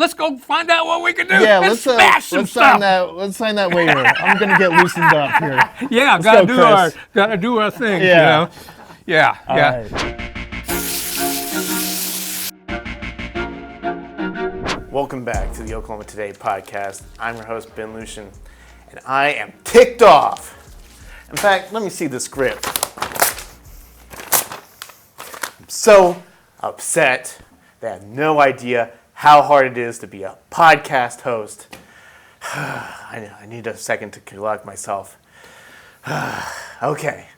let's go find out what we can do. Yeah, let's smash some stuff. Let's sign that waiver. I'm gonna get loosened up here. Yeah, gotta do our thing. Yeah. You know? Yeah. All yeah. Right. Welcome back to the Oklahoma Today podcast. I'm your host, Ben Lucian, and I am ticked off. In fact, let me see the script. I'm so upset that I have no idea how hard it is to be a podcast host. I need a second to collect myself. Okay.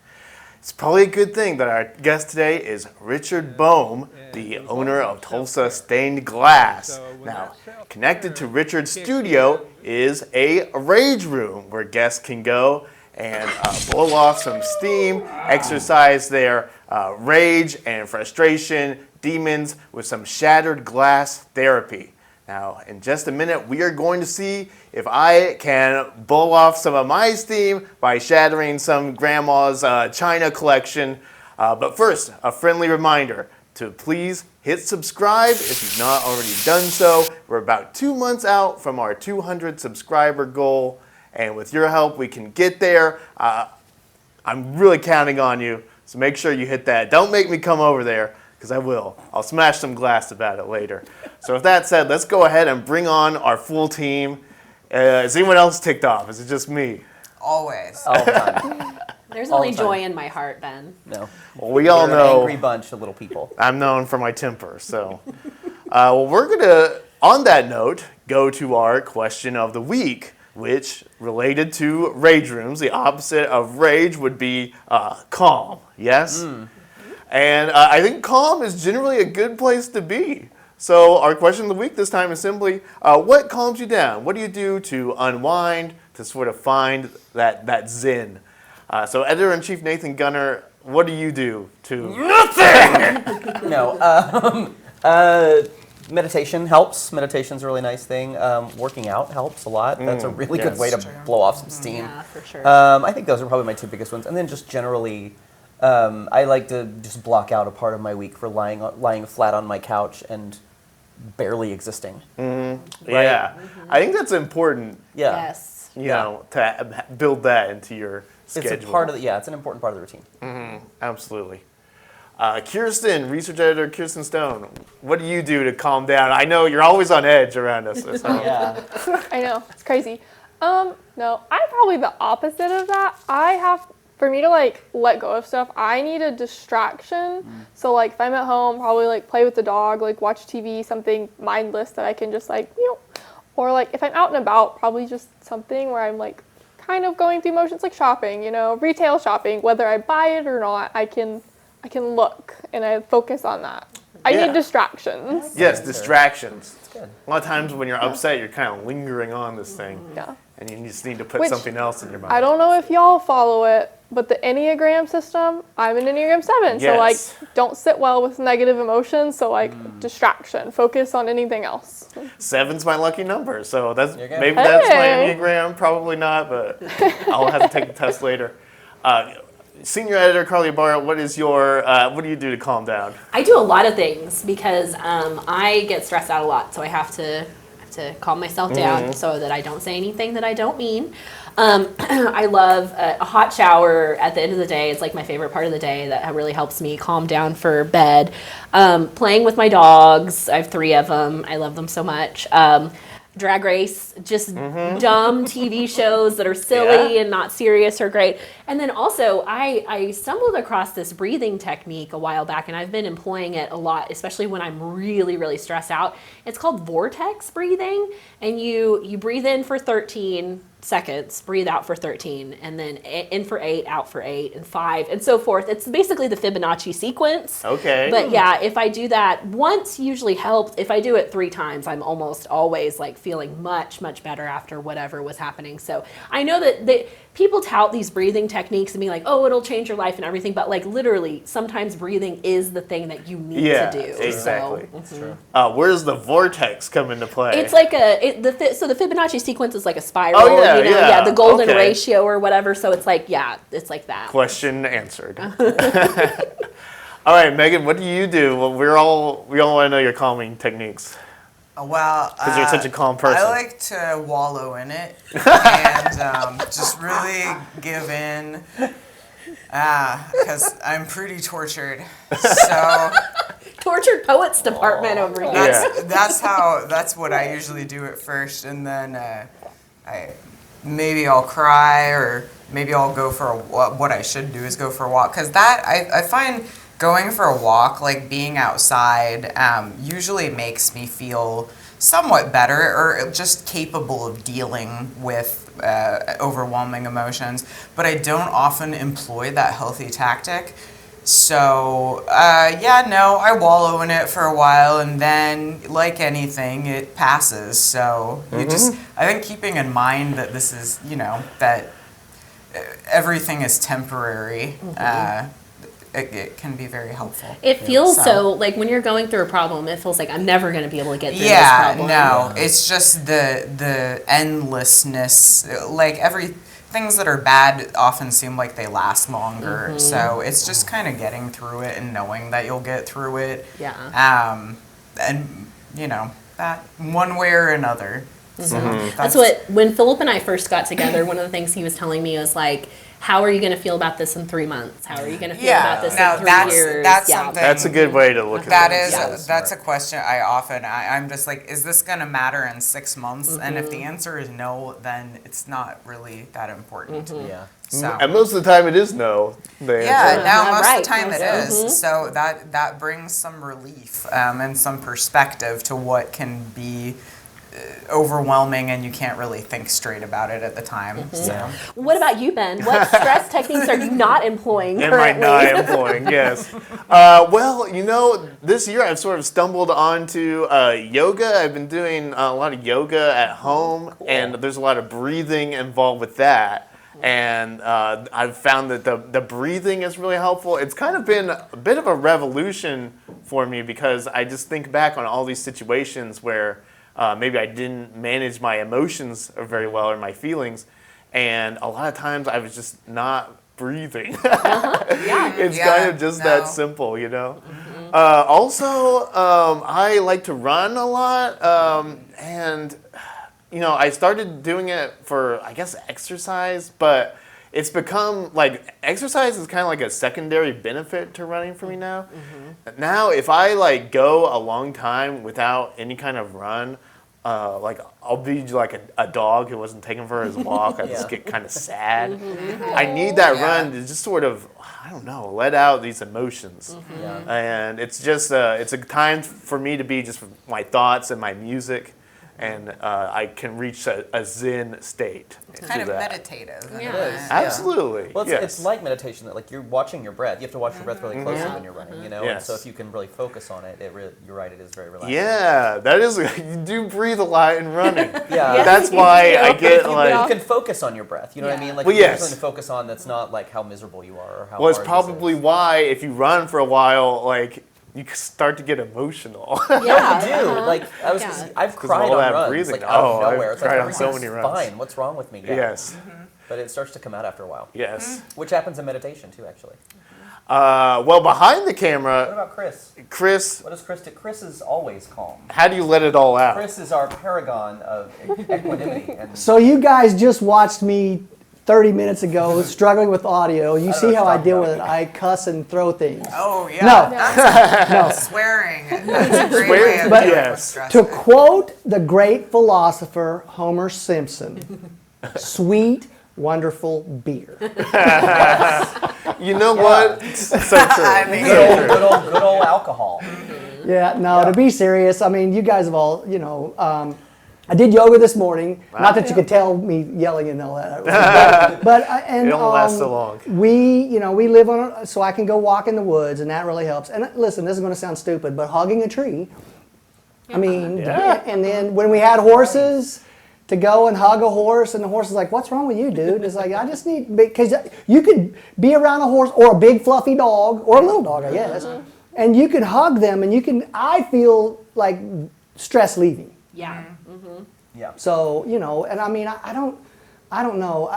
It's probably a good thing that our guest today is Richard Bohm, the owner of Tulsa Stained Glass. Now, connected to Richard's studio is a rage room where guests can go and blow off some steam, exercise their rage and frustration, demons with some shattered glass therapy. Now, in just a minute, we are going to see if I can blow off some of my steam by shattering some grandma's china collection. But first, a friendly reminder to please hit subscribe if you've not already done so. We're about 2 months out from our 200 subscriber goal, and with your help, we can get there. I'm really counting on you, so make sure you hit that. Don't make me come over there, because I will. I'll smash some glass about it later. So with that said, let's go ahead and bring on our full team. Is anyone else ticked off? Is it just me? Always. All the time. There's All only the time. joy in my heart, Ben. No. Well, we all We're an know angry bunch of little people. I'm known for my temper. So, well, we're going to, on that note, go to our question of the week, which related to rage rooms. The opposite of rage would be calm. Yes? And I think calm is generally a good place to be. So our question of the week this time is simply, what calms you down? What do you do to unwind, to sort of find that zen? So Editor-in-Chief Nathan Gunner, what do you do to... Nothing! No. Meditation helps. Meditation's a really nice thing. Working out helps a lot. That's a really good way to blow off some steam. Yeah, for sure. I think those are probably my two biggest ones. And then just generally... I like to just block out a part of my week for lying flat on my couch and barely existing. Mm-hmm. Right? Yeah, I think that's important. Yeah. Yes. You know, to build that into your schedule. It's a part of it's an important part of the routine. Mm-hmm. Absolutely. Kirsten, research editor Kirsten Stone, what do you do to calm down? I know you're always on edge around us. So. Yeah. I know, it's crazy. No, I'm probably the opposite of that. For me to let go of stuff, I need a distraction. So if I'm at home, probably play with the dog, watch TV, something mindless that I can just or if I'm out and about, probably just something where I'm kind of going through motions, like shopping, retail shopping, whether I buy it or not, I can look and I focus on that. I need distractions. Yes, distractions. That's good. A lot of times when you're upset, you're kind of lingering on this thing. Yeah. And you just need to put something else in your mind. I don't know if y'all follow it, but the Enneagram system, I'm an Enneagram 7. Yes. So don't sit well with negative emotions. So distraction, focus on anything else. 7's my lucky number. So that's There you go. maybe that's my Hey. Enneagram. Probably not, but I'll have to take the test later. Senior editor Carly Barra, what is your what do you do to calm down? I do a lot of things because I get stressed out a lot, so I have to calm myself down so that I don't say anything that I don't mean. I love a hot shower at the end of the day. It's my favorite part of the day that really helps me calm down for bed. Playing with my dogs. I have 3 of them. I love them so much. Drag Race, just dumb TV shows that are silly and not serious are great. And then also, I stumbled across this breathing technique a while back, and I've been employing it a lot, especially when I'm really, really stressed out. It's called vortex breathing, and you breathe in for 13 seconds, breathe out for 13, and then in for 8, out for 8, and 5, and so forth. It's basically the Fibonacci sequence. Okay. But yeah, if I do that once, usually helps. If I do it 3 times, I'm almost always feeling much, much better after whatever was happening. So I know that people tout these breathing techniques and be oh, it'll change your life and everything, but literally, sometimes breathing is the thing that you need to do. Exactly. So, Where's the vortex come into play? it's so the Fibonacci sequence is like a spiral. Oh, yeah, yeah. The golden Okay. ratio or whatever. So it's it's like that. Question answered. All right, Megan, what do you do? Well, we all want to know your calming techniques. Well, Because you're such a calm person. I like to wallow in it and just really give in because I'm pretty tortured. So Tortured Poets Department over here. that's what I usually do at first, and then maybe I'll cry, or maybe I'll go for what I should do is go for a walk, because I find going for a walk, like being outside, usually makes me feel somewhat better, or just capable of dealing with overwhelming emotions. But I don't often employ that healthy tactic. So, I wallow in it for a while, and then, like anything, it passes. So, I think keeping in mind that this is, that everything is temporary, it can be very helpful. It feels so, like when you're going through a problem, it feels like I'm never going to be able to get through this Yeah, problem. no, it's just the endlessness, like things that are bad often seem like they last longer. So it's just kind of getting through it and knowing that you'll get through it. Yeah. And that one way or another. So That's what, when Philip and I first got together, one of the things he was telling me was like, how are you going to feel about this in 3 months? How are you going to feel about this in 3 years? That's Yeah. something. That's a good way to look at it. That's a question I'm just like, is this going to matter in 6 months? And if the answer is no, then it's not really that important. Yeah. So. And most of the time it is no. The Yeah, answer. now most Right. of the time it is. So that brings some relief and some perspective to what can be overwhelming, and you can't really think straight about it at the time. So. What about you, Ben? What stress techniques are you not employing Am I currently? not employing? Yes. Well, this year I've sort of stumbled onto yoga. I've been doing a lot of yoga at home, and there's a lot of breathing involved with that. And I've found that the breathing is really helpful. It's kind of been a bit of a revolution for me, because I just think back on all these situations where maybe I didn't manage my emotions very well, or my feelings, and a lot of times I was just not breathing. It's kind of just that simple, Also, I like to run a lot, and I started doing it for, I guess, exercise, but it's become like exercise is kind of like a secondary benefit to running for me now. Now, if I go a long time without any kind of run, I'll be like a dog who wasn't taken for his walk. I just get kind of sad. I need that run to just sort of, I don't know, let out these emotions. And it's just it's a time for me to be just with my thoughts and my music. And I can reach a zen state. It's kind of meditative. Yeah. It is. Absolutely. Well, yes. it's like meditation, that like you're watching your breath. You have to watch your breath really closely when you're running, And Yes. so if you can really focus on it, you're right, it is very relaxing. Yeah, that is. You do breathe a lot in running. Yeah. That's why I get You can focus on your breath. You know what I mean? Like, Well, if you have yes. something to focus on that's not like how miserable you are or how Well, it's hard probably this is. why if you run for a while, you start to get emotional. Yeah. You do. Like I've cried all on that runs, breathing. like out of I've nowhere. It's cried like on so many everything's runs. fine. What's wrong with me? Yeah. Yes. But it starts to come out after a while. Yes. Which happens in meditation too, actually. Well, behind the What camera, about Chris? Chris, What does Chris do? Chris is always calm. how do you let it all out? Chris is our paragon of equanimity. And So you guys just watched me 30 minutes ago struggling with audio. You see how I deal with it. I cuss and throw things. Oh, yeah. No. Swearing. That's a great way of But- dealing with yes. stress. To quote the great philosopher Homer Simpson, sweet, wonderful beer. You know what? So true. I mean, good old alcohol. Yeah, no, to be serious, I mean, you guys have all, I did yoga this morning. Not that you could tell me yelling and all that. But It don't last so long. We live so I can go walk in the woods, and that really helps. And listen, this is going to sound stupid, but hugging a tree, I mean, and then when we had horses, to go and hug a horse, and the horse is like, "What's wrong with you, dude?" It's like, I just need, because you could be around a horse or a big fluffy dog or a little dog, I guess, and you can hug them, and I feel like stress leaving. Yeah. Yeah. So, and I mean, I don't know.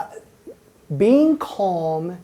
Being calm,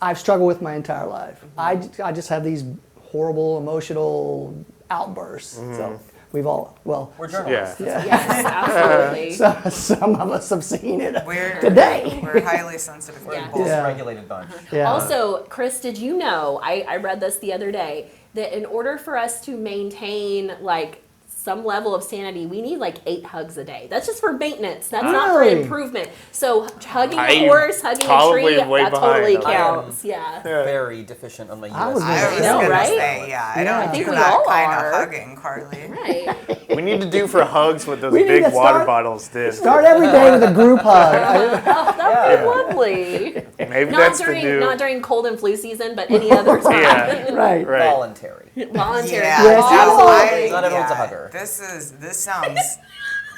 I've struggled with my entire life. I just have these horrible emotional outbursts. So We've all, well, We're journalists. Yeah. Yes, absolutely. some of us have seen it We're today. We're highly sensitive Yeah. people. Yeah. Regulated bunch. Yeah. Also, Chris, did you know, I read this the other day, that in order for us to maintain like some level of sanity, we need like 8 hugs a day. That's just for maintenance. That's not for Really? improvement. So hugging I a horse, hugging a probably tree, way that totally behind. counts. Yeah. Very deficient on my I US. was I was know, gonna right? say, yeah, I don't think do we that all kind are. of hugging, Carly. Right. We need to do for hugs what those We need big to water start- bottles did. Start every day with a group hug. That would be lovely. Maybe Not that's during the new. not during cold and flu season, but any other time. Yeah. Right. Right. Voluntary. Voluntary. Yeah, Yes, Absolutely. Not everyone's a hugger. This sounds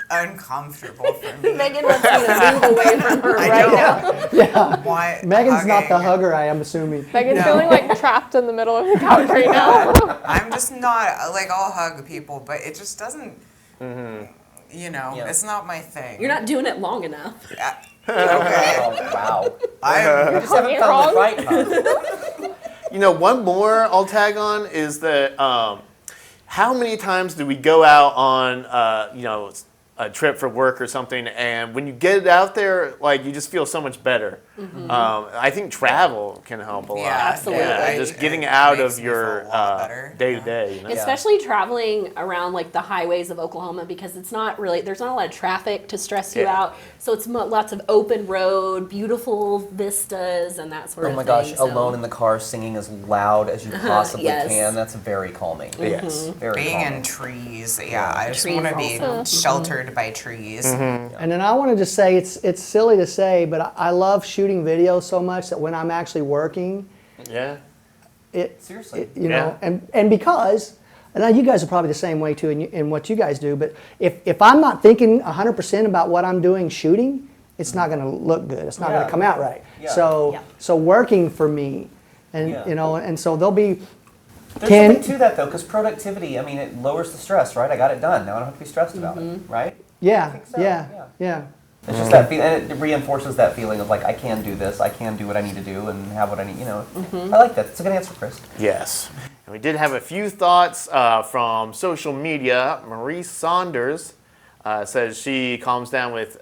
uncomfortable for me. Megan wants me to move away from her I right don't now. want Megan's not the hugging. hugger, I am assuming. Megan's No. feeling like trapped in the middle of the couch right now. I'm just not like I'll hug people, but it just doesn't. You know, Yeah. it's not my thing. You're not doing it long enough. Okay. Oh, wow. I'm Just haven't found the right hug. You know, one more I'll tag on is that how many times do we go out on, a trip for work or something, and when you get out there, like, you just feel so much better. I think travel can help a lot. Yeah, Absolutely. Yeah, just it getting out makes of me your feel a lot better. day to day. Especially traveling around like the highways of Oklahoma, because it's not really, there's not a lot of traffic to stress you Yeah. out. So it's lots of open road, beautiful vistas and that sort Oh of my thing. gosh, So- alone in the car singing as loud as you possibly Yes. can. That's very calming. Yes. Very being calming. in trees. Yeah, I just Trees want to be also. sheltered by trees. And then I want to just say, it's silly to say, but I love shooting videos so much that when I'm actually working, Yeah. Seriously. you know, and because, and now you guys are probably the same way too in what you guys do, but if I'm not thinking 100% about what I'm doing shooting, it's not going to look good. It's not going Yeah. to come out right. Yeah. So, Yeah. so working for me, and Yeah. you know, and so there'll be There's 10. something to that though, because productivity, I mean, it lowers the stress, right? I got it done. Now I don't have to be stressed about it, right? Yeah, think so, yeah, yeah. yeah. It's just that feeling, and it reinforces that feeling of like, I can do this, I can do what I need to do, and have what I need, you know. I like that. It's a good answer, Chris. Yes. And we did have a few thoughts from social media. Marie Saunders says she calms down with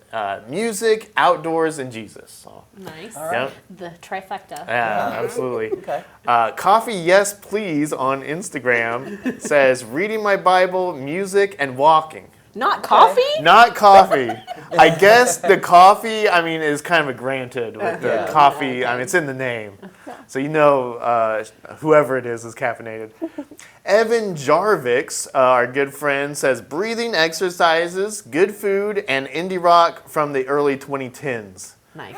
music, outdoors, and Jesus. So, Nice. yeah, The trifecta. yeah, absolutely. Okay. Coffee Yes Please on Instagram says reading my Bible, music, and walking. Not coffee? Not coffee. I guess the coffee, I mean, is kind of a granted with the Yeah. coffee. I mean, it's in the name. So you know whoever it is caffeinated. Evan Jarvix, our good friend, says breathing exercises, good food, and indie rock from the early 2010s. Nice.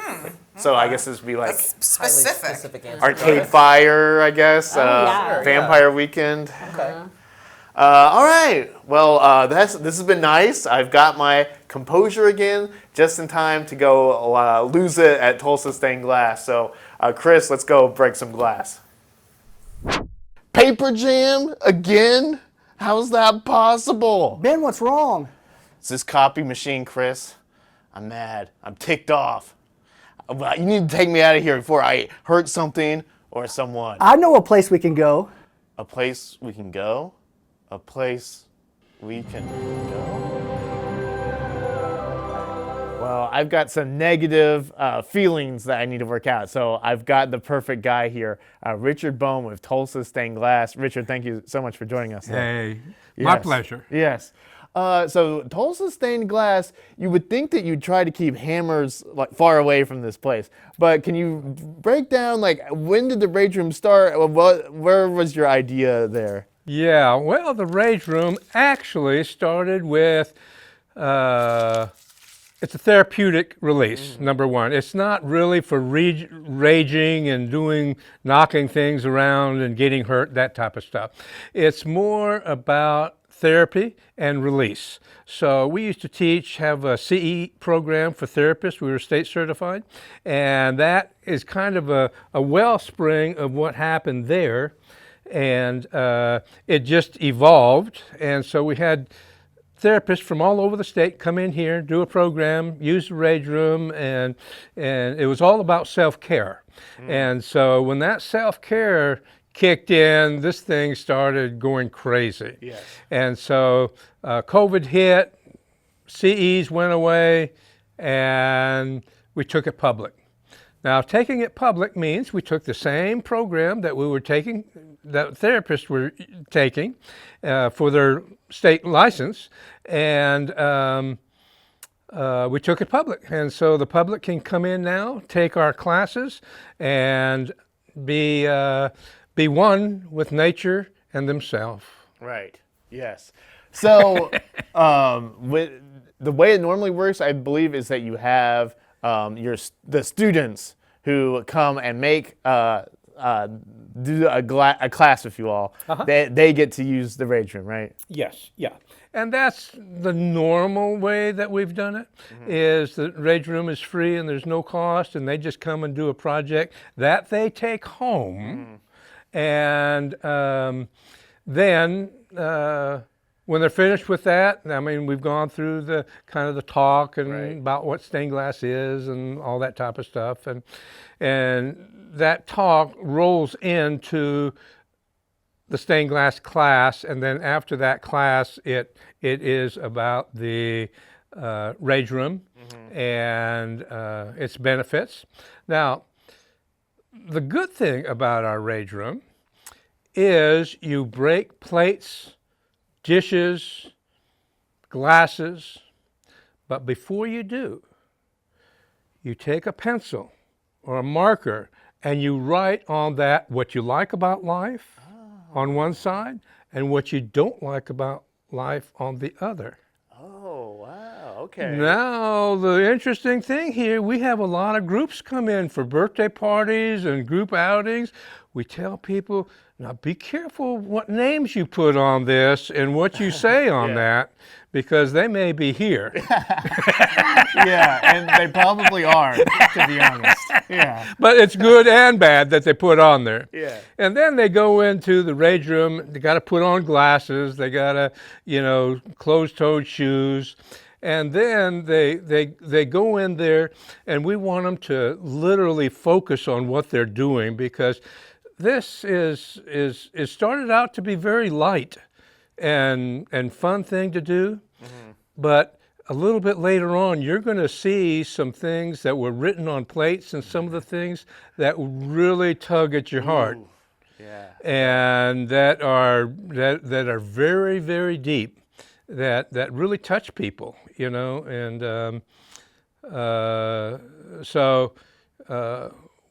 So I guess this would be like That's Highly specific. specific answer. Arcade Fire, I guess. yeah. Vampire Weekend. Okay. All right. Well, this has been nice. I've got my composure again, just in time to go lose it at Tulsa Stained Glass. So, Chris, let's go break some glass. Paper jam again? How's that possible? Ben, what's wrong? It's this copy machine, Chris. I'm mad. I'm ticked off. You need to take me out of here before I hurt something or someone. I know a place we can go. A place we can go? A place we can go? Well, I've got some negative feelings that I need to work out. So I've got the perfect guy here, Richard Bohm with Tulsa Stained Glass. Richard, thank you so much for joining us today. Hey, my Yes. pleasure. Yes. So Tulsa Stained Glass, you would think that you'd try to keep hammers like far away from this place. But can you break down, like, when did the rage room start? Where was your idea there? Yeah, well, the Rage Room actually started with, it's a therapeutic release, number one. It's not really for raging and knocking things around and getting hurt, that type of stuff. It's more about therapy and release. So we used to have a CE program for therapists. We were state certified. And that is kind of a wellspring of what happened there. And it just evolved. And so we had therapists from all over the state come in here, do a program, use the Rage Room, and it was all about self-care. And so when that self-care kicked in, this thing started going crazy. Yes. And so COVID hit, CEs went away, and we took it public. Now, taking it public means we took the same program that we were taking, that therapists were taking for their state license, and we took it public. And so the public can come in now, take our classes, and be one with nature and themselves. Right. Yes. So, with the way it normally works, I believe, is that you have the students who come and make do a class, if you will. They get to use the rage room, right? Yes, yeah. And that's the normal way that we've done it, is the rage room is free and there's no cost, and they just come and do a project that they take home. And then when they're finished with that, I mean, we've gone through the kind of the talk and about what stained glass is and all that type of stuff. And that talk rolls into the stained glass class, and then after that class, it is about the rage room and its benefits. Now, the good thing about our rage room is you break plates, dishes, glasses, but before you do, you take a pencil or a marker and you write on that what you like about life on one side and what you don't like about life on the other. Oh, wow. Okay. Now, the interesting thing here, we have a lot of groups come in for birthday parties and group outings. We tell people, now be careful what names you put on this and what you say on that, because they may be here. Yeah, and they probably are, to be honest. Yeah. But it's good and bad that they put on there. Yeah. And then they go into the rage room, they got to put on glasses, they got to, closed-toed shoes. And then they go in there, and we want them to literally focus on what they're doing, because this is started out to be very light and fun thing to do, but a little bit later on, you're going to see some things that were written on plates and some of the things that really tug at your heart. Yeah. And that are very, very deep, that really touch people, and so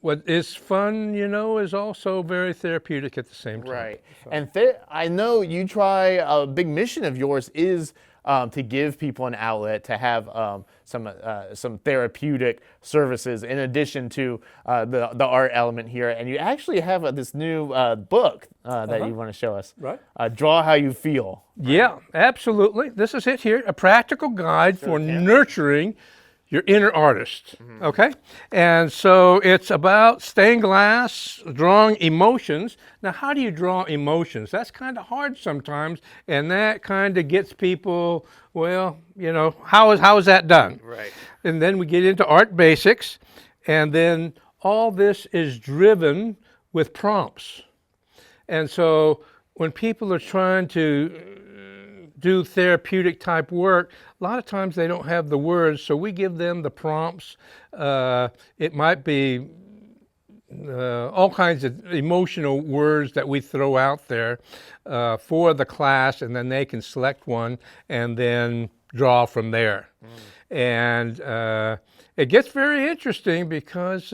what is fun, is also very therapeutic at the same time. Right. And I know you try, a big mission of yours is to give people an outlet to have some therapeutic services in addition to the art element here. And you actually have this new book that you want to show us. Right. Draw How You Feel. Yeah, absolutely. This is it here, a practical guide for nurturing your inner artist, okay? And so it's about stained glass, drawing emotions. Now, how do you draw emotions? That's kind of hard sometimes, and that kind of gets people, well, how is that done? Right. And then we get into art basics, and then all this is driven with prompts. And so when people are trying to do therapeutic type work, a lot of times they don't have the words, so we give them the prompts. It might be all kinds of emotional words that we throw out there for the class, and then they can select one and then draw from there. And it gets very interesting because,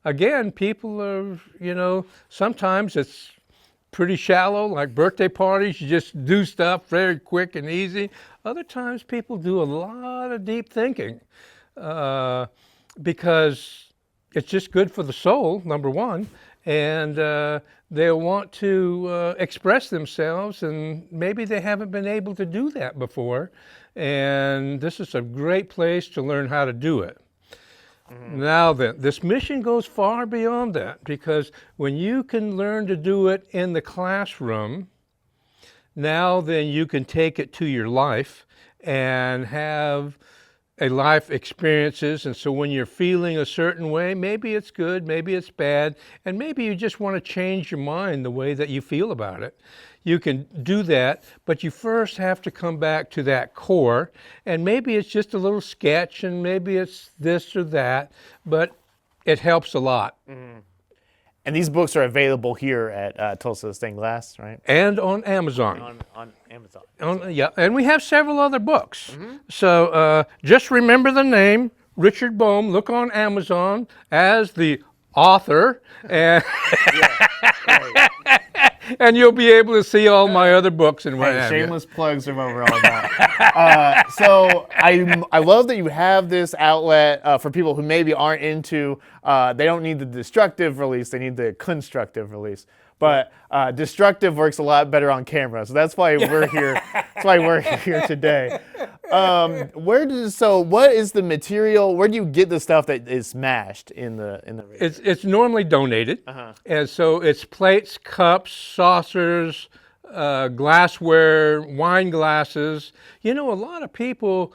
again, people are, sometimes it's pretty shallow, like birthday parties. You just do stuff very quick and easy. Other times people do a lot of deep thinking because it's just good for the soul, number one, and they want to express themselves, and maybe they haven't been able to do that before, and this is a great place to learn how to do it. Now then, this mission goes far beyond that, because when you can learn to do it in the classroom, now then you can take it to your life and have a life experiences, and so when you're feeling a certain way, maybe it's good, maybe it's bad, and maybe you just want to change your mind the way that you feel about it. You can do that, but you first have to come back to that core, and maybe it's just a little sketch, and maybe it's this or that, but it helps a lot. And these books are available here at Tulsa Stained Glass, right? And on Amazon. On Amazon. Yeah, and we have several other books. So just remember the name, Richard Bohm. Look on Amazon as the author, and and you'll be able to see all my other books and what Hey, have you. shameless plugs are over all that. So I love that you have this outlet for people who maybe aren't into, they don't need the destructive release, they need the constructive release. But destructive works a lot better on camera, so that's why we're here. That's why we're here today. What is the material? Where do you get the stuff that is smashed in the? It's normally donated, and so it's plates, cups, saucers, glassware, wine glasses. You know, a lot of people,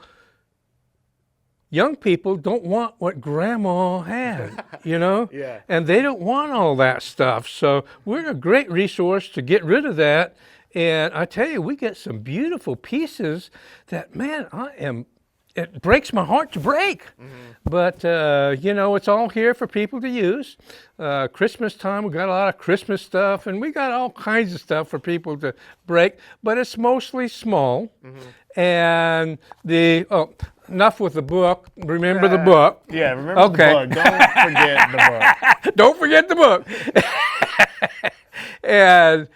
young people, don't want what Grandma had, you know? Yeah. And they don't want all that stuff. So we're a great resource to get rid of that. And I tell you, we get some beautiful pieces that, man, it breaks my heart to break. But, you know, it's all here for people to use. Christmas time, we got a lot of Christmas stuff, and we got all kinds of stuff for people to break, but it's mostly small. And enough with the book. Remember the book. Yeah, remember Okay. the book. Don't forget the book. Don't forget the book. And,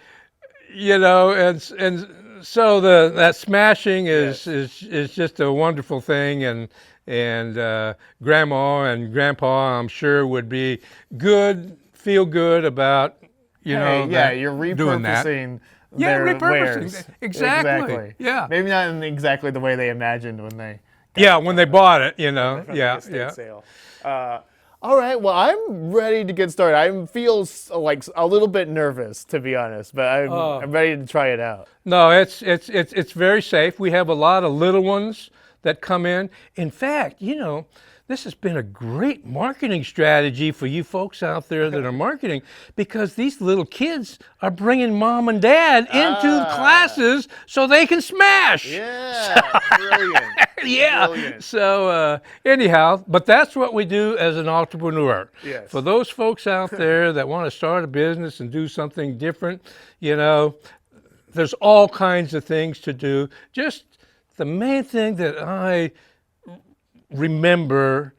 you know, and so that smashing is just a wonderful thing, and Grandma and Grandpa, I'm sure, would be feel good about, you know, you're doing that. repurposing. Yeah, their repurposing. wares. Exactly. Yeah. Maybe not in exactly the way they imagined when they. When they bought it, you know. from Yeah, the estate yeah. sale. All right. Well, I'm ready to get started. I feel like a little bit nervous, to be honest, but I'm ready to try it out. No, it's very safe. We have a lot of little ones that come in. In fact, you know, this has been a great marketing strategy for you folks out there that are marketing, because these little kids are bringing mom and dad into the classes so they can smash. Yeah, brilliant. Yeah. Brilliant. So anyhow, but that's what we do as an entrepreneur. Yes. For those folks out there that want to start a business and do something different, you know, there's all kinds of things to do. Just the main thing that I remember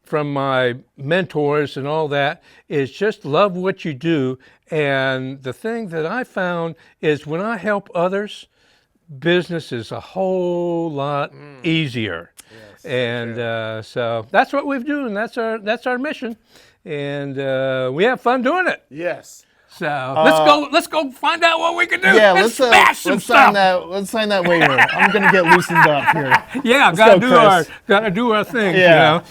from my mentors and all that is just love what you do. And the thing that I found is when I help others, business is a whole lot easier. Yes, And so that's what we do, and that's our mission. And we have fun doing it. Yes. So let's go find out what we can do. Yeah, let's smash some let's stuff. let's sign that waiver. I'm gonna get loosened up here. Yeah, go, gotta do our thing. Yeah. You know?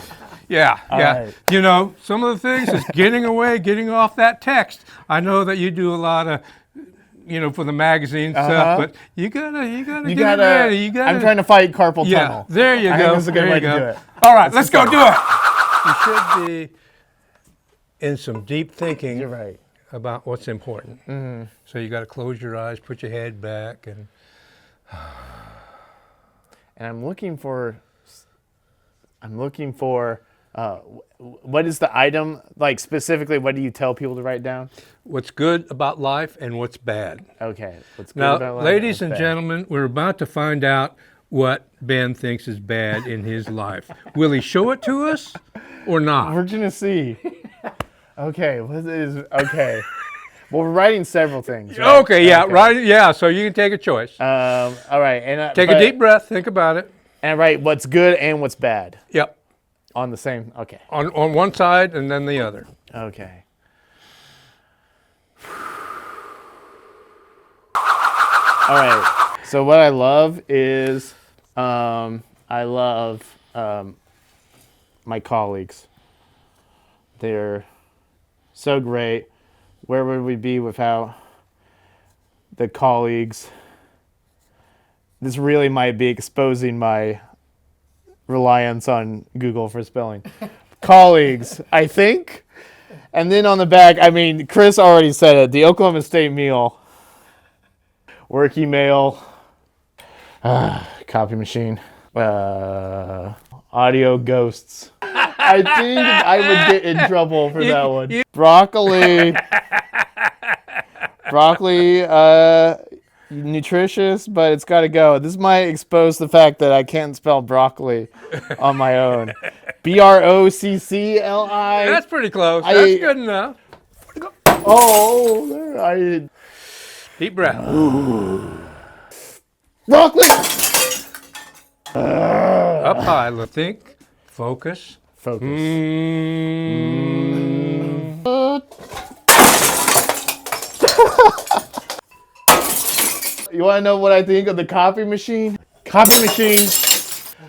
Yeah. right. You know, some of the things is getting off that text. I know that you do a lot of, you know, for the magazine stuff, but you gotta get it ready. You gotta. I'm trying to fight carpal Yeah, tunnel. there you I go. think this is a good There way you to go. do it. All right, let's go do it. You should be in some deep thinking You're right. about what's important. So you got to close your eyes, put your head back, and I'm looking for. What is the item, like specifically? What do you tell people to write down? what's good about life and what's bad. Okay. What's good Now, about life ladies what's and bad? gentlemen, we're about to find out what Ben thinks is bad in his life. Will he show it to us or not? We're gonna see. Okay. Okay. Well, we're writing several things. Right? Okay, yeah, right, yeah. So you can take a choice. All right. And Take a deep breath. Think about it. And write what's good and what's bad Yep. on the same. Okay. On one side and then the other. Okay. All right. So what I love is, I love my colleagues. They're so great. Where would we be without the colleagues? This really might be exposing my reliance on Google for spelling. Colleagues, I think. And then on the back, I mean, Chris already said it. The Oklahoma State meal. Work email. Copy machine. Audio ghosts. I think I would get in trouble for that one. Broccoli. Broccoli, nutritious, but it's got to go. This might expose the fact that I can't spell broccoli on my own. Broccli. That's pretty close. That's good enough. Oh, Deep breath. broccoli. Up high. Think. Focus. Focus. You want to know what I think of the copy machine? Copy machine.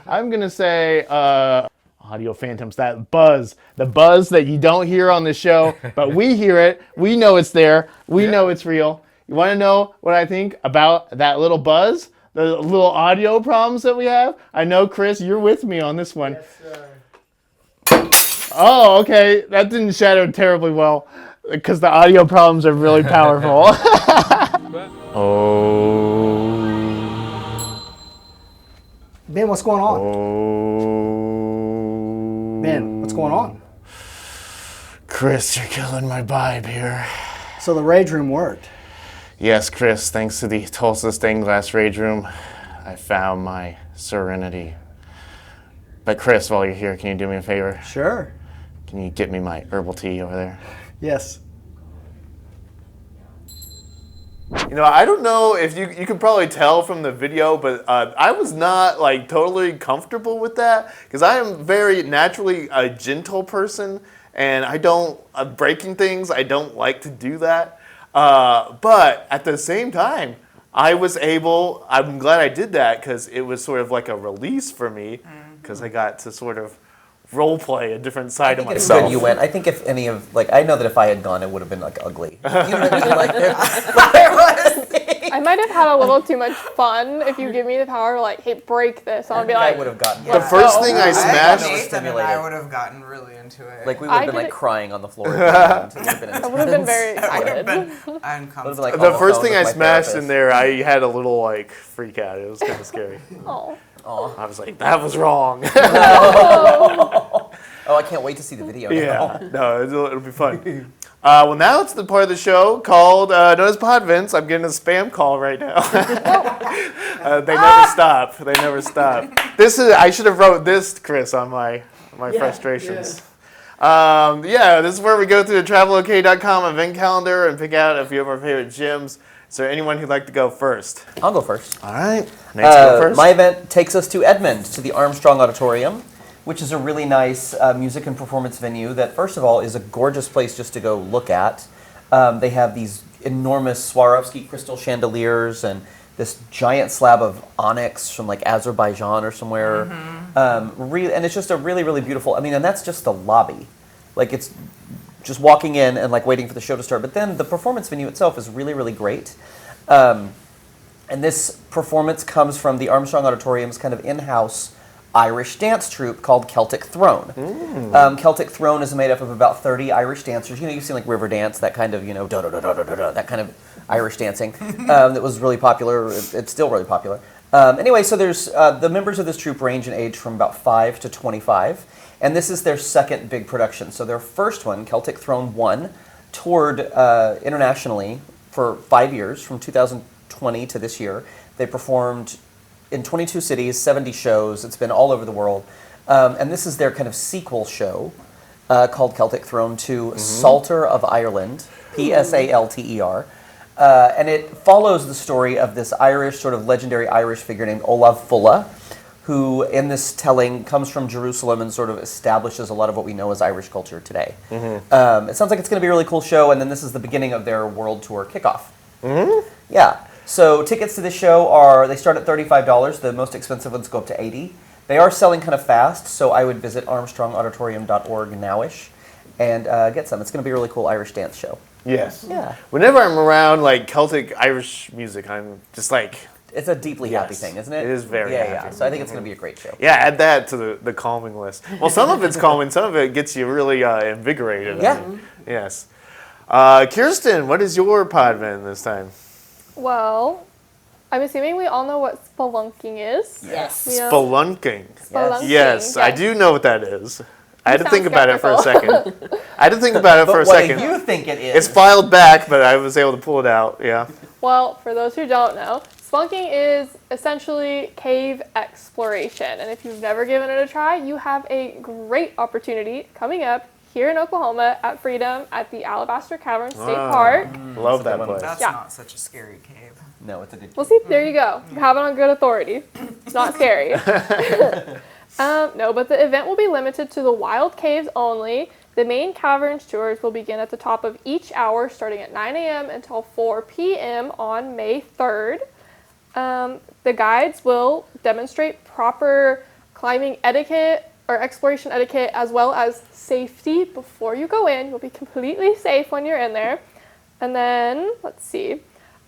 I'm going to say audio phantoms, that buzz. The buzz that you don't hear on the show, but we hear it. We know it's there. We know it's real. You want to know what I think about that little buzz? The little audio problems that we have? I know, Chris, you're with me on this one. Yes, sir. Oh, okay. That didn't shatter terribly well because the audio problems are really powerful. Oh. Ben, what's going on? Oh. Ben, what's going on? Chris, you're killing my vibe here. So the rage room worked. Yes, Chris, thanks to the Tulsa Stained Glass Rage Room, I found my serenity. But Chris, while you're here, can you do me a favor? Sure. Can you get me my herbal tea over there? Yes. You know, I don't know if you can probably tell from the video, but I was not like totally comfortable with that because I am very naturally a gentle person and I don't, breaking things, I don't like to do that. But at the same time, I'm glad I did that because it was sort of like a release for me because I got to sort of role play a different side of It's myself. good you went. I think if any of, like, I know that if I had gone, it would have been, like, ugly. You know what I mean? Like, I might have had a little too much fun if you give me the power to like, hey, break this. I'll be I like, would have gotten The first thing I I smashed. think Nathan and I stimulated. would have gotten really into it. like we would I have been like did- crying on the floor. It would have been I would have been very I would have excited. been uncomfortable. like, The on first phone thing I with my smashed therapist. in there, I had a little like freak out. It was kind of scary. Oh. I was like, that was wrong. Oh, I can't wait to see the video. Yeah, no, it'll be fun. Well, now it's the part of the show called known as Podvents. I'm getting a spam call right now. They never stop. They never stop. I should have wrote this, Chris, on my frustrations. Yeah, this is where we go through the travelok.com event calendar and pick out a few of our favorite gyms. Is there anyone who'd like to go first? I'll go first. All right, Nate's go first. My event takes us to Edmond, to the Armstrong Auditorium, which is a really nice music and performance venue that, first of all, is a gorgeous place just to go look at. They have these enormous Swarovski crystal chandeliers and this giant slab of onyx from like Azerbaijan or somewhere. And it's just a really, really beautiful, and that's just the lobby. Like it's just walking in and like waiting for the show to start. But then the performance venue itself is really, really great. And this performance comes from the Armstrong Auditorium's kind of in-house Irish dance troupe called Celtic Throne. Celtic Throne is made up of about 30 Irish dancers. You know, you've seen like river dance, that kind of, that kind of Irish dancing that was really popular. It's still really popular. Anyway, so there's the members of this troupe range in age from about 5 to 25, and this is their second big production. So their first one, Celtic Throne 1, toured internationally for 5 years, from 2020 to this year. They performed in 22 cities, 70 shows. It's been all over the world. And this is their kind of sequel show called Celtic Throne to Psalter of Ireland, Psalter. And it follows the story of this Irish, sort of legendary Irish figure named Olaf Fulla, who in this telling comes from Jerusalem and sort of establishes a lot of what we know as Irish culture today. It sounds like it's going to be a really cool show, and then this is the beginning of their world tour kickoff. Yeah. So tickets to this show they start at $35. The most expensive ones go up to $80. They are selling kind of fast, so I would visit armstrongauditorium.org nowish and get some. It's going to be a really cool Irish dance show. Yes. Yeah. Whenever I'm around like Celtic Irish music, I'm just like It's a deeply happy Yes, thing, isn't it? it is very yeah, happy. Yeah. So I think it's going to be a great show. Yeah, add that to the calming list. Well, some of it's calming, some of it gets you really invigorated. Yeah. Yes. Kirsten, what is your podvent this time? Well, I'm assuming we all know what spelunking is. Yes. You know? Spelunking. Spelunking, Yes, I do know what that is. I had to sound think about it for a skeptical. second. I had to think about it for a What second. do you think it is? It's filed back, but I was able to pull it out. Yeah. Well, for those who don't know, spelunking is essentially cave exploration. And if you've never given it a try, you have a great opportunity coming up here in Oklahoma at Freedom at the Alabaster Caverns State Park. Love that one. place. That's Yeah. not such a scary cave. No, it's a good. Well, see, there you go. You have it on good authority. It's not scary. No, but the event will be limited to the wild caves only. The main caverns tours will begin at the top of each hour, starting at 9 a.m. until 4 p.m. on May 3rd. The guides will demonstrate proper climbing etiquette or exploration etiquette, as well as safety before you go in. You'll be completely safe when you're in there. And then, let's see.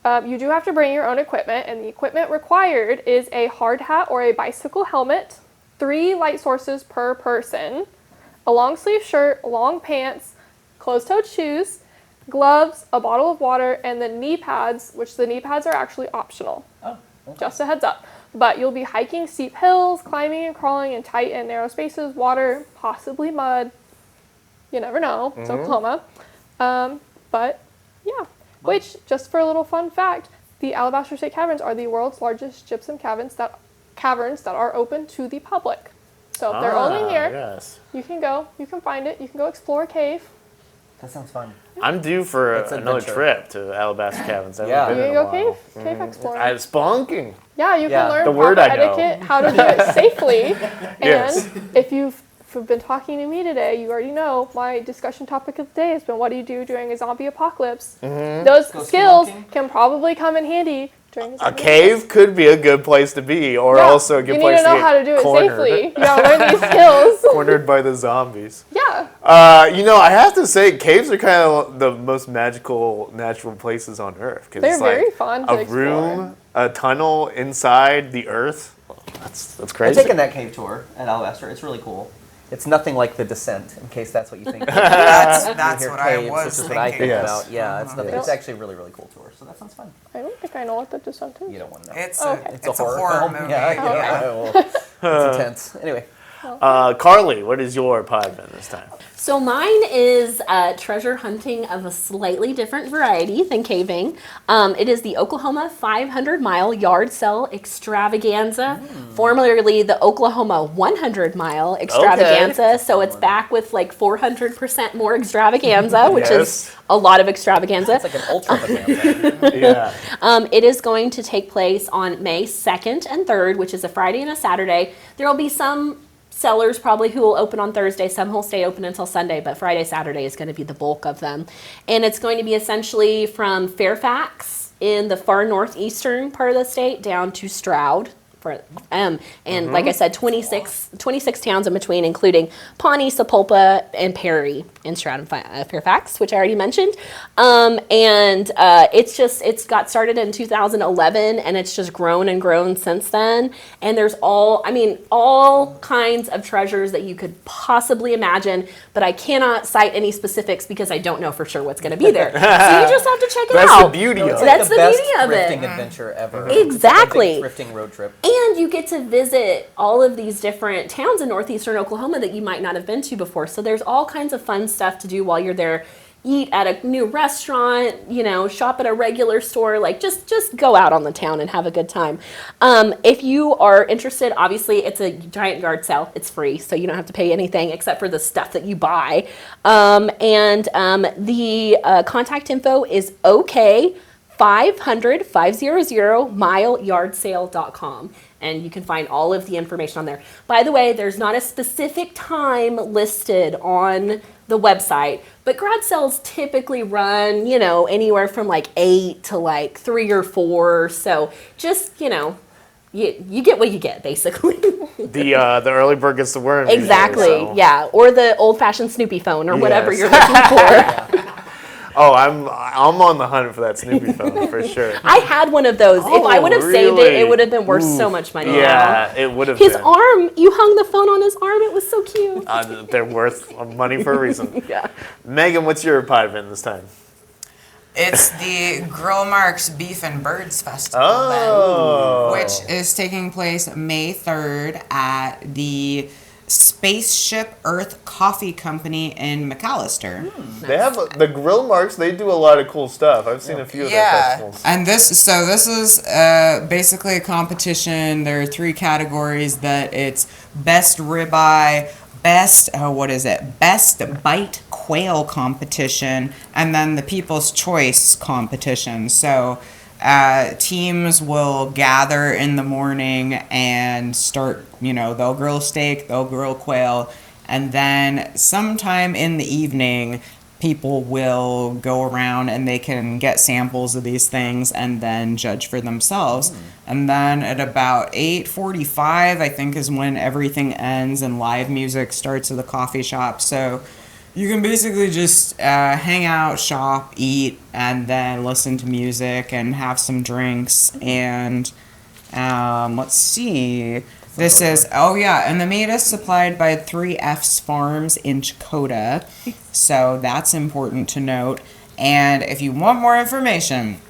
You do have to bring your own equipment, and the equipment required is a hard hat or a bicycle helmet, 3 light sources per person, a long sleeve shirt, long pants, closed-toed shoes, gloves, a bottle of water, and the knee pads, which the knee pads are actually optional. Oh, okay. Just a heads up. But you'll be hiking steep hills, climbing and crawling in tight and narrow spaces, water, possibly mud. You never know. It's Oklahoma. But yeah. Which, just for a little fun fact, the Alabaster State Caverns are the world's largest gypsum caverns that are open to the public. So if they're only here, Yes. you can go, you can find it, you can go explore a cave. That sounds fun. I'm due for That's another adventure. trip to Alabaster Caverns. I Yeah. haven't You been can in a go while. cave exploring. Spelunking. Yeah, you Yeah, can learn the proper word I know. etiquette, how to do it safely. Yes. And if you've been talking to me today, you already know my discussion topic of the day has been what do you do during a zombie apocalypse? Those Go skills spelunking. can probably come in handy during a A zombie cave could be a good place to be, or Yeah, also a good you place need to know get how to do it cornered. safely. You gotta learn these skills. Cornered by the zombies. Yeah. I have to say, caves are kind of the most magical natural places on Earth. 'Cause They're it's like very fun to a explore. room, a tunnel inside the Earth. That's I've crazy. taken that cave tour at Alabaster. It's really cool. It's nothing like the descent, in case that's what you think. That's Here, what I caves, was this is thinking. what I think Yes. about. Yeah, it's nothing. Yeah. It's actually a really, really cool tour. So that sounds fun. I don't think I know what the descent is. You don't want to know. It's Oh, a, okay. it's a horror film. movie. Yeah, Okay. it's intense. Anyway, Carly, what is your podvent this time? So mine is treasure hunting of a slightly different variety than caving. It is the Oklahoma 500-mile yard sale extravaganza, formerly the Oklahoma 100-mile extravaganza. So it's back with like 400% more extravaganza, which Yes. is a lot of extravaganza. it's like an ultra Yeah. It is going to take place on May 2nd and 3rd, which is a Friday and a Saturday. There will be some sellers probably who will open on Thursday, some will stay open until Sunday, but Friday, Saturday is going to be the bulk of them. And it's going to be essentially from Fairfax in the far northeastern part of the state down to Stroud. And like I said, 26 towns in between, including Pawnee, Sapulpa, and Perry in Stroud and Fairfax, which I already mentioned. It's got started in 2011, and it's just grown and grown since then. And there's all kinds of treasures that you could possibly imagine, but I cannot cite any specifics because I don't know for sure what's going to be there. So you just have to check it That's out. the beauty of It's it. like That's the the best beauty of it. thrifting adventure ever. Exactly. It's like a big thrifting road trip. And you get to visit all of these different towns in northeastern Oklahoma that you might not have been to before. So there's all kinds of fun stuff to do while you're there. Eat at a new restaurant, shop at a regular store, like just go out on the town and have a good time. If you are interested, obviously it's a giant yard sale. It's free, so you don't have to pay anything except for the stuff that you buy. The contact info is OK 500mileyardsale.com, and you can find all of the information on there. By the way, there's not a specific time listed on the website, but garage sales typically run, anywhere from like 8 to like 3 or 4. So just, you get what you get, basically. The early bird gets the worm. Exactly, usually, so. yeah. Or the old-fashioned Snoopy phone or whatever Yes. you're looking for. Oh, I'm on the hunt for that Snoopy phone for sure. I had one of those. If I would have saved it, really? it would have been worth so much money. Yeah, it would have His been. arm, you hung the phone on his arm. It was so cute. They're worth money for a reason. Yeah. Megan, what's your podvent this time? It's the Grill Marks Beef and Birds Festival, Oh. which is taking place May 3rd at the Spaceship Earth Coffee Company in McAllister. They have the Grill Marks. They do a lot of cool stuff. I've seen a few of their festivals. And this is basically a competition. There are 3 categories that it's best ribeye, best bite quail competition, and then the People's Choice competition. So teams will gather in the morning and start, they'll grill steak, they'll grill quail, and then sometime in the evening, people will go around and they can get samples of these things and then judge for themselves. And then at about 8:45, I think, is when everything ends and live music starts at the coffee shop. So you can basically just hang out, shop, eat, and then listen to music and have some drinks. And let's see. This is, and the meat is supplied by 3F's Farms in Chakota. So that's important to note. And if you want more information,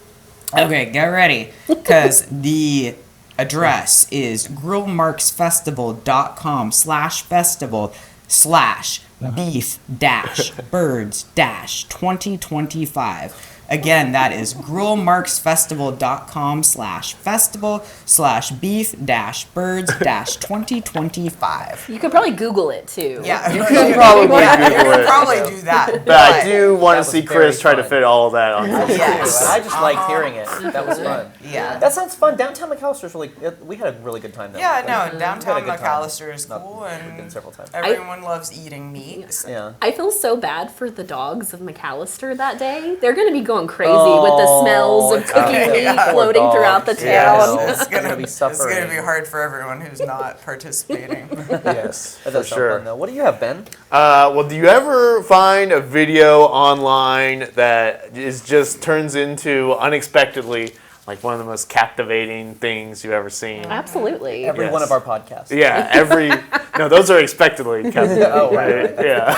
okay, get ready. Because the address is grillmarksfestival.com/festival/beef-birds-2025. Again, that is grillmarksfestival.com/festival/beef-birds-2025. You could probably Google it too. Yeah, You could probably Google it. probably do that. But I do want to was see very Chris try to fun. fit all of that on. Yes. I just liked hearing it. That was fun. Yeah. That sounds fun. Downtown McAllister's we had a really good time there. Yeah, We no, had a downtown good time. McAllister is Not- cool, we've been and several times. everyone loves eating meat. So. Yeah. I feel so bad for the dogs of McAllister that day. They're going to be going crazy with the smells of cooking okay. meat Yeah. floating Poor throughout the dogs. town. Yeah, It's gonna be It's gonna suffering. be hard for everyone who's not participating. Yes, That for does sound sure. fun, though. What do you have, Ben? Well, do you ever find a video online that just turns into unexpectedly like one of the most captivating things you've ever seen? Absolutely. Every Yes. one of our podcasts. Yeah, no, those are expectedly captivating. Oh, right. Yeah.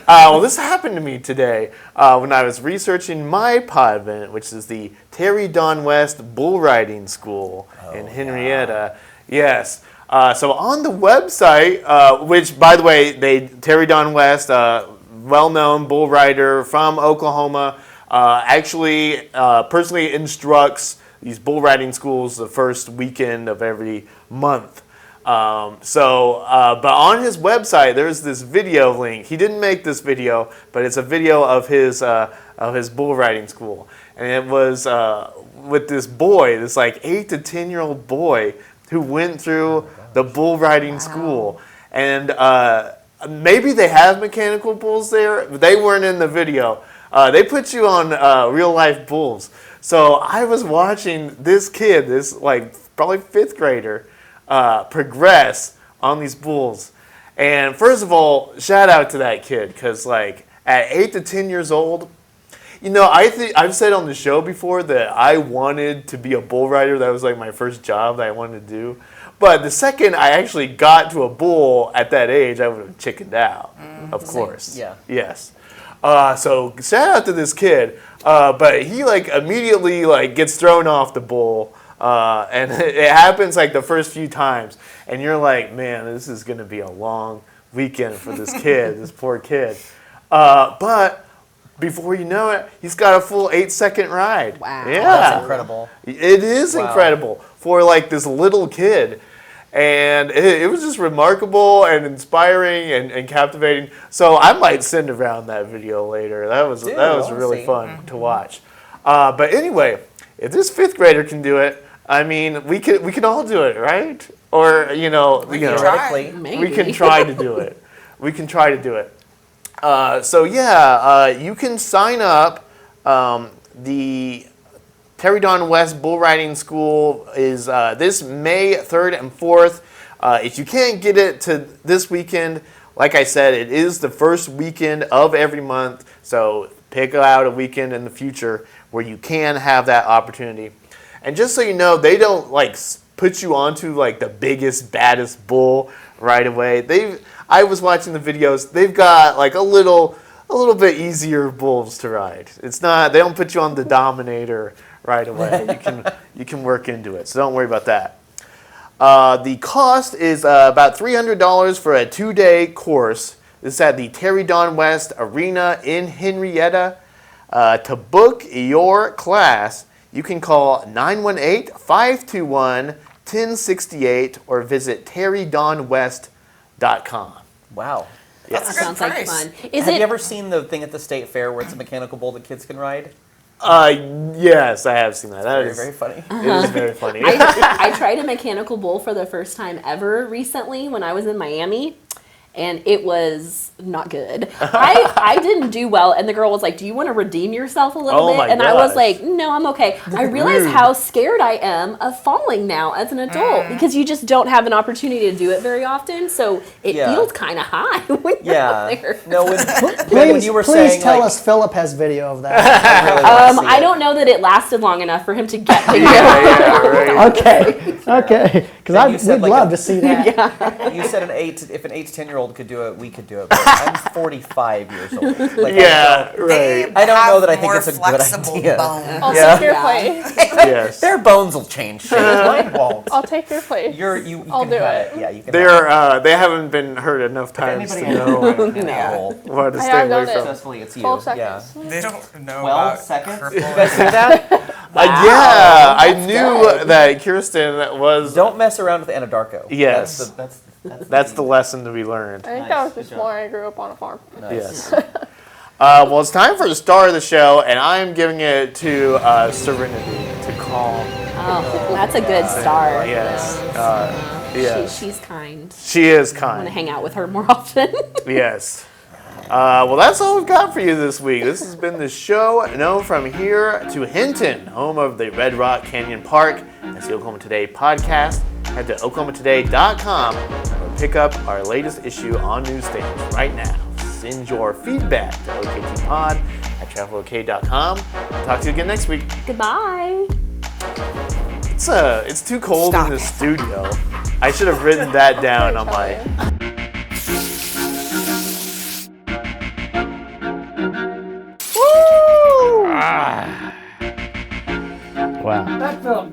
Well, this happened to me today when I was researching my podvent, which is the Terry Don West Bull Riding School in Henrietta. Yes. So on the website, which, by the way, Terry Don West, well-known bull rider from Oklahoma, actually personally instructs these bull riding schools the first weekend of every month. But on his website, there's this video link. He didn't make this video, but it's a video of his bull riding school, and it was with this boy, this like 8 to 10-year-old boy who went through the bull riding school, and maybe they have mechanical bulls there, but they weren't in the video. They put you on real life bulls. So I was watching this kid, this like probably 5th grader, progress on these bulls. And first of all, shout out to that kid, because like at 8 to 10 years old, I've said on the show before that I wanted to be a bull rider. That was like my first job that I wanted to do. But the second I actually got to a bull at that age, I would have chickened out, of course. Yeah. Yes. So shout out to this kid. But he like immediately like gets thrown off the bull. And it happens like the first few times, and you're like, man, this is going to be a long weekend for this kid, this poor kid. But before you know it, he's got a full 8-second ride. Wow. Yeah. That's incredible. It is Wow. incredible for like this little kid. And it was just remarkable and inspiring and captivating. So I might send around that video later. That was really see. fun to watch. But anyway, if this 5th grader can do it, I mean, we can all do it, right? Or We can try. Theoretically. Maybe. we can try to do it. We can try to do it. You can sign up. The Terry Don West Bull Riding School is this May 3rd and 4th. If you can't get it to this weekend, like I said, it is the first weekend of every month. So pick out a weekend in the future where you can have that opportunity. And just so you know, they don't like put you onto like the biggest, baddest bull right away. I was watching the videos. They've got like a little bit easier bulls to ride. It's not. They don't put you on the Dominator right away. You can work into it. So don't worry about that. The cost is about $300 for a 2-day course. This is at the Terry Don West Arena in Henrietta. To book your class, you can call 918-521-1068 or visit terrydonwest.com. Wow. That's a good Sounds like price. fun. Have Is you it? ever seen the thing at the state fair where it's a mechanical bull that kids can ride? Yes, I have seen that. That Very, is very funny. It is very funny. I tried a mechanical bull for the first time ever recently when I was in Miami, and it was not good. I didn't do well, and the girl was like, "Do you want to redeem yourself a little Oh bit?" my And I was gosh. like, "No, I'm okay." I realize how scared I am of falling now as an adult because you just don't have an opportunity to do it very often, so it Yeah. feels kind of high when you're Yeah. up there. No, when Please, you were please saying tell like, us Philip has video of that. I really wanna see I it. don't know that it lasted long enough for him to get to yeah, right. Okay, because You said we'd like love a- to see that. You said if an 8 to 10-year-old could do it, we could do it. But I'm 45 years old. Like, Yeah, They right. I don't know have that I think more it's a good flexible idea. bones. I'll Yeah. take your place. Yes. Their bones will change shape. Mine won't. I'll take your place. You I'll can do have it. Yeah, you can. have They haven't been hurt enough times to anybody know no. what to I stay have away done it. from. Successfully, it's you. 12 Yeah. seconds. They don't know 12 about seconds? crippling. You guys hear that? Yeah, I that's knew good. that Kirsten was. Don't mess around with Anadarko. Yes. That's That's the lesson to be learned. I think Nice, that was good just job. more I grew up on a farm. Yes. Well, it's time for the star of the show, and I'm giving it to Serenity to calm. Oh, that's a good start. Yes. Yes. She's kind. She is I want to kind. hang out with her more often. Yes. Well, that's all we've got for you this week. This has been the show known from here to Hinton, home of the Red Rock Canyon Park. That's the Oklahoma Today podcast. Head to oklahomattoday.com or pick up our latest issue on newsstands right now. Send your feedback to oktpod@travelok.com. Talk to you again next week. Goodbye. It's too cold Stop in the it. studio. I should have written that down on my. Wow. That felt